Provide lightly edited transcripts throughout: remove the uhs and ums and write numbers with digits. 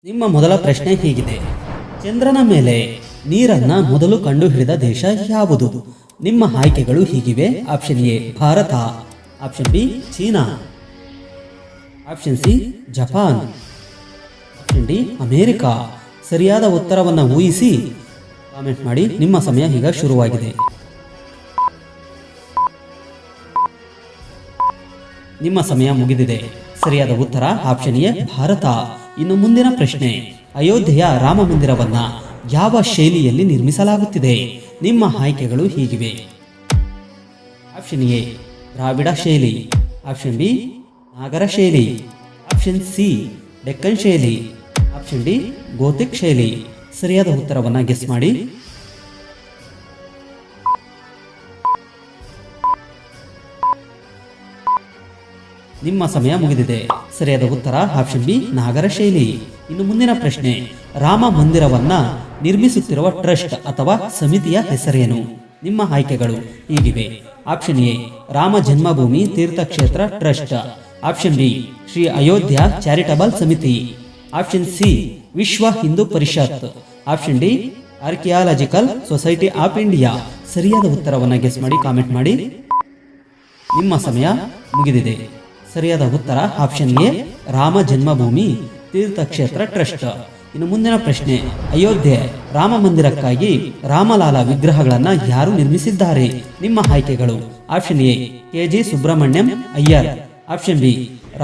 ನಿಮ್ಮ ಮೊದಲ ಪ್ರಶ್ನೆ ಹೀಗಿದೆ: ಚಂದ್ರನ ಮೇಲೆ ನೀರನ್ನ ಮೊದಲು ಕಂಡುಹಿಡಿದ ದೇಶ ಯಾವುದು? ನಿಮ್ಮ ಆಯ್ಕೆಗಳು ಹೀಗಿವೆ. Option A Bharat, option B China, option C Japan, option D America. ಸರಿಯಾದ ಉತ್ತರವನ್ನು ಊಹಿಸಿ ಕಾಮೆಂಟ್ ಮಾಡಿ. ನಿಮ್ಮ ಸಮಯ ಈಗ ಶುರುವಾಗಿದೆ. ನಿಮ್ಮ ಸಮಯ ಮುಗಿದಿದೆ. ಸರಿಯಾದ ಉತ್ತರ ಆಪ್ಷನ್ ಎ ಭಾರತ. ಇನ್ನು ಮುಂದಿನ ಪ್ರಶ್ನೆ: ಅಯೋಧ್ಯೆಯ ರಾಮ ಮಂದಿರವನ್ನ ಯಾವ ಶೈಲಿಯಲ್ಲಿ ನಿರ್ಮಿಸಲಾಗುತ್ತಿದೆ? ನಿಮ್ಮ ಆಯ್ಕೆಗಳು ಹೀಗಿವೆ. ಆಪ್ಷನ್ ಎ ದ್ರಾವಿಡ ಶೈಲಿ, ಆಪ್ಷನ್ ಬಿ ನಾಗರ ಶೈಲಿ, ಆಪ್ಷನ್ ಸಿ ಡೆಕ್ಕನ್ ಶೈಲಿ, ಆಪ್ಷನ್ ಡಿ ಗೋತಿಕ್ ಶೈಲಿ. ಸರಿಯಾದ ಉತ್ತರವನ್ನು ಗೆಸ್ ಮಾಡಿ. ನಿಮ್ಮ ಸಮಯ ಮುಗಿದಿದೆ. ಸರಿಯಾದ ಉತ್ತರ ಆಪ್ಷನ್ ಬಿ ನಾಗರ ಶೈಲಿ. ಇನ್ನು ಮುಂದಿನ ಪ್ರಶ್ನೆ: ರಾಮ ಮಂದಿರವನ್ನ ನಿರ್ಮಿಸುತ್ತಿರುವ ಟ್ರಸ್ಟ್ ಅಥವಾ ಸಮಿತಿಯ ಹೆಸರೇನು? ನಿಮ್ಮ ಆಯ್ಕೆಗಳು ಹೀಗಿವೆ. Option A Rama Janmabhoomi Tirthakshetra trust, option B Shri Ayodhya charitable ಸಮಿತಿ, ಆಪ್ಷನ್ ಸಿ ವಿಶ್ವ Hindu Parishad, option D archaeological society of India. ಸರಿಯಾದ ಉತ್ತರವನ್ನು ಗೆಸ್ ಮಾಡಿ, ಕಾಮೆಂಟ್ ಮಾಡಿ. ನಿಮ್ಮ ಸಮಯ ಮುಗಿದಿದೆ. ಸರಿಯಾದ ಉತ್ತರ option A Rama Janmabhoomi Tirthakshetra trust. ಇನ್ನು ಮುಂದಿನ ಪ್ರಶ್ನೆ: ಅಯೋಧ್ಯೆ ರಾಮ ಮಂದಿರಕ್ಕಾಗಿ ರಾಮಲಾಲ ವಿಗ್ರಹಗಳನ್ನು ಯಾರು ನಿರ್ಮಿಸಿದ್ದಾರೆ? ನಿಮ್ಮ ಆಯ್ಕೆಗಳು. Option A KG Subrahmanyam Iyer, option B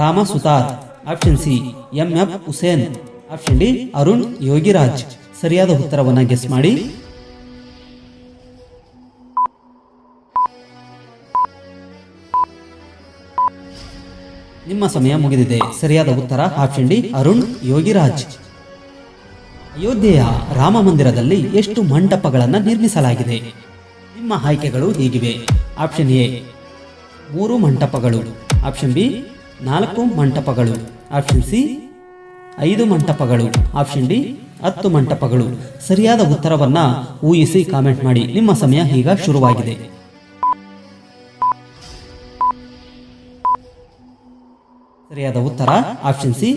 Ram Sutar, option C MF Husain, option D Arun Yogiraj. ಸರಿಯಾದ ಉತ್ತರವನ್ನು ಗೆಸ್ ಮಾಡಿ. ನಿಮ್ಮ ಸಮಯ ಮುಗಿದಿದೆ. ಸರಿಯಾದ ಉತ್ತರ ಆಪ್ಷನ್ ಡಿ ಅರುಣ್ ಯೋಗಿರಾಜ್. ಅಯೋಧ್ಯೆಯ ರಾಮ ಮಂದಿರದಲ್ಲಿ ಎಷ್ಟು ಮಂಟಪಗಳನ್ನು ನಿರ್ಮಿಸಲಾಗಿದೆ? ನಿಮ್ಮ ಆಯ್ಕೆಗಳು ಹೀಗಿವೆ. ಆಪ್ಷನ್ ಎ 3 ಮಂಟಪಗಳು, ಆಪ್ಷನ್ ಬಿ 4 ಮಂಟಪಗಳು, ಆಪ್ಷನ್ ಸಿ 5 ಮಂಟಪಗಳು, ಆಪ್ಷನ್ ಡಿ 10 ಮಂಟಪಗಳು. ಸರಿಯಾದ ಉತ್ತರವನ್ನ ಊಹಿಸಿ ಕಾಮೆಂಟ್ ಮಾಡಿ. ನಿಮ್ಮ ಸಮಯ ಈಗ ಶುರುವಾಗಿದೆ. ಸರಿಯಾದ ಉತ್ತರ ಆಪ್ಷನ್ ಸಿ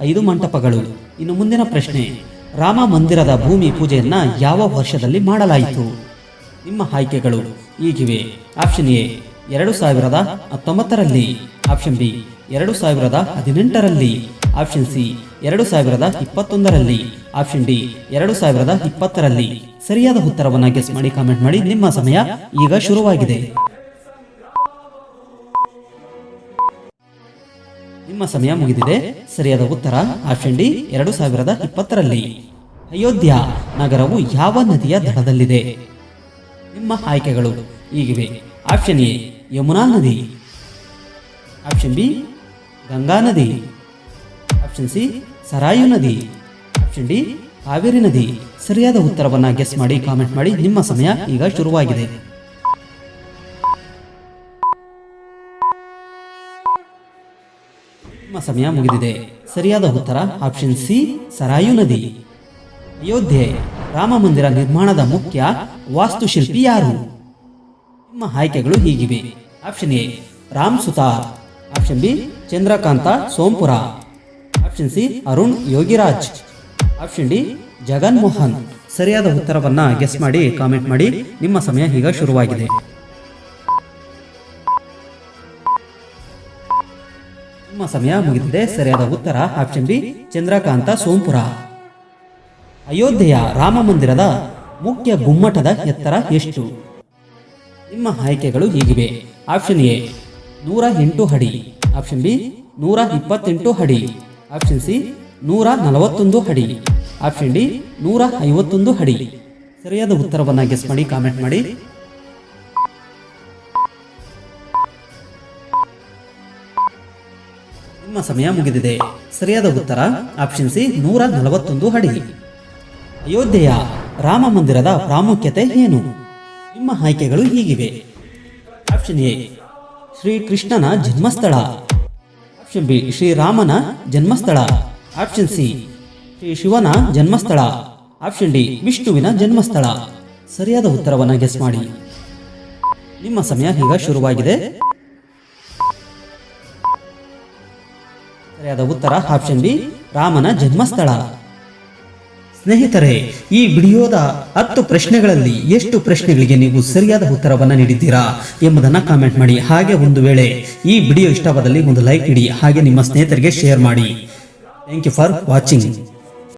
5 ಮಂಟಪಗಳು. ಇನ್ನು ಮುಂದಿನ ಪ್ರಶ್ನೆ: ರಾಮ ಮಂದಿರದ ಭೂಮಿ ಪೂಜೆಯನ್ನ ಯಾವ ವರ್ಷದಲ್ಲಿ ಮಾಡಲಾಯಿತು? ನಿಮ್ಮ ಆಯ್ಕೆಗಳು ಹೀಗಿವೆ. ಆಪ್ಷನ್ ಎ 2019ರಲ್ಲಿ, ಆಪ್ಷನ್ ಬಿ 2018ರಲ್ಲಿ, ಆಪ್ಷನ್ ಸಿ 2021ರಲ್ಲಿ, ಆಪ್ಷನ್ ಡಿ 2020ರಲ್ಲಿ. ಸರಿಯಾದ ಉತ್ತರವನ್ನು ಗೆಸ್ ಮಾಡಿ, ಕಾಮೆಂಟ್ ಮಾಡಿ. ನಿಮ್ಮ ಸಮಯ ಈಗ ಶುರುವಾಗಿದೆ. ನಿಮ್ಮ ಸಮಯ ಮುಗಿದಿದೆ. ಸರಿಯಾದ ಉತ್ತರ ಆಪ್ಷನ್ ಡಿ 2020ರಲ್ಲಿ. ಅಯೋಧ್ಯ ನಗರವು ಯಾವ ನದಿಯ ದಡದಲ್ಲಿದೆ? ನಿಮ್ಮ ಆಯ್ಕೆಗಳು ಹೀಗಿವೆ. ಆಪ್ಷನ್ ಎ ಯಮುನಾ ನದಿ, ಆಪ್ಷನ್ ಬಿ ಗಂಗಾ ನದಿ, ಆಪ್ಷನ್ ಸಿ ಸರಾಯು ನದಿ, ಆಪ್ಷನ್ ಡಿ ಕಾವೇರಿ ನದಿ. ಸರಿಯಾದ ಉತ್ತರವನ್ನು ಗೆಸ್ ಮಾಡಿ, ಕಾಮೆಂಟ್ ಮಾಡಿ. ನಿಮ್ಮ ಸಮಯ ಈಗ ಶುರುವಾಗಿದೆ. ನಿಮ್ಮ ಸಮಯ ಮುಗಿದಿದೆ. ಸರಿಯಾದ ಉತ್ತರ ಆಪ್ಷನ್ ಸಿ ಸರಾಯು ನದಿ. ಅಯೋಧ್ಯೆ ರಾಮ ಮಂದಿರ ನಿರ್ಮಾಣದ ಮುಖ್ಯ ವಾಸ್ತುಶಿಲ್ಪಿ ಯಾರು? ನಿಮ್ಮ ಆಯ್ಕೆಗಳು ಹೀಗಿವೆ. Option A Ram Sutar, option B Chandrakanta Sompura, option C Arun Yogiraj, option D Jagan Mohan. ಸರಿಯಾದ ಉತ್ತರವನ್ನ ಗೆಸ್ ಮಾಡಿ, ಕಾಮೆಂಟ್ ಮಾಡಿ. ನಿಮ್ಮ ಸಮಯ ಈಗ ಶುರುವಾಗಿದೆ. ನಿಮ್ಮ ಸಮಯ ಮುಗಿದಿದೆ. ಸರಿಯಾದ ಉತ್ತರ ಆಪ್ಷನ್ ಬಿ ಚಂದ್ರಕಾಂತ ಸೋಂಪುರ. ಅಯೋಧ್ಯೆಯ ರಾಮ ಮಂದಿರದ ಮುಖ್ಯ ಗುಮ್ಮಟದ ಎತ್ತರ ಎಷ್ಟು? ನಿಮ್ಮ ಆಯ್ಕೆಗಳು ಹೀಗಿವೆ. ಆಪ್ಷನ್ ಎ 108 ಅಡಿ, ಆಪ್ಷನ್ ಬಿ 128 ಅಡಿ, ಆಪ್ಷನ್ ಸಿ 141 ಅಡಿ, ಆಪ್ಷನ್ ಡಿ 151 ಅಡಿ. ಸರಿಯಾದ ಉತ್ತರವನ್ನು ಗೆಸ್ ಮಾಡಿ, ಕಾಮೆಂಟ್ ಮಾಡಿ. ನಿಮ್ಮ ಸಮಯ ಮುಗಿದಿದೆ. ಸರಿಯಾದ ಉತ್ತರ ಆಪ್ಷನ್ ಸಿ 141 ಅಡಿ. ಅಯೋಧ್ಯೆಯ ರಾಮ ಮಂದಿರದ ಪ್ರಾಮುಖ್ಯತೆ ಏನು? ನಿಮ್ಮ ಆಯ್ಕೆಗಳು ಹೀಗಿವೆ. ಆಪ್ಷನ್ ಎ ಶ್ರೀಕೃಷ್ಣನ ಜನ್ಮಸ್ಥಳ, ಆಪ್ಷನ್ ಬಿ ಶ್ರೀರಾಮನ ಜನ್ಮಸ್ಥಳ, ಆಪ್ಷನ್ ಸಿ ಶ್ರೀ ಶಿವನ ಜನ್ಮಸ್ಥಳ, ಆಪ್ಷನ್ ಡಿ ವಿಷ್ಣುವಿನ ಜನ್ಮಸ್ಥಳ. ಸರಿಯಾದ ಉತ್ತರವನ್ನು ಗೆಸ್ ಮಾಡಿ. ನಿಮ್ಮ ಸಮಯ ಈಗ ಶುರುವಾಗಿದೆ. ಸರಿಯಾದ ಉತ್ತರ ಆಪ್ಷನ್ ಬಿ ರಾಮನ ಜನ್ಮಸ್ಥಳ. ಸ್ನೇಹಿತರೆ, ಈ ವಿಡಿಯೋದ 10 ಪ್ರಶ್ನೆಗಳಲ್ಲಿ ಎಷ್ಟು ಪ್ರಶ್ನೆಗಳಿಗೆ ನೀವು ಸರಿಯಾದ ಉತ್ತರವನ್ನು ನೀಡಿದ್ದೀರಾ ಎಂಬುದನ್ನು ಕಾಮೆಂಟ್ ಮಾಡಿ. ಹಾಗೆ ಒಂದು ವೇಳೆ ಈ ವಿಡಿಯೋ ಇಷ್ಟವಾದಲ್ಲಿ ಒಂದು ಲೈಕ್ ನೀಡಿ, ಹಾಗೆ ನಿಮ್ಮ ಸ್ನೇಹಿತರಿಗೆ ಶೇರ್ ಮಾಡಿ. Thank you for watching.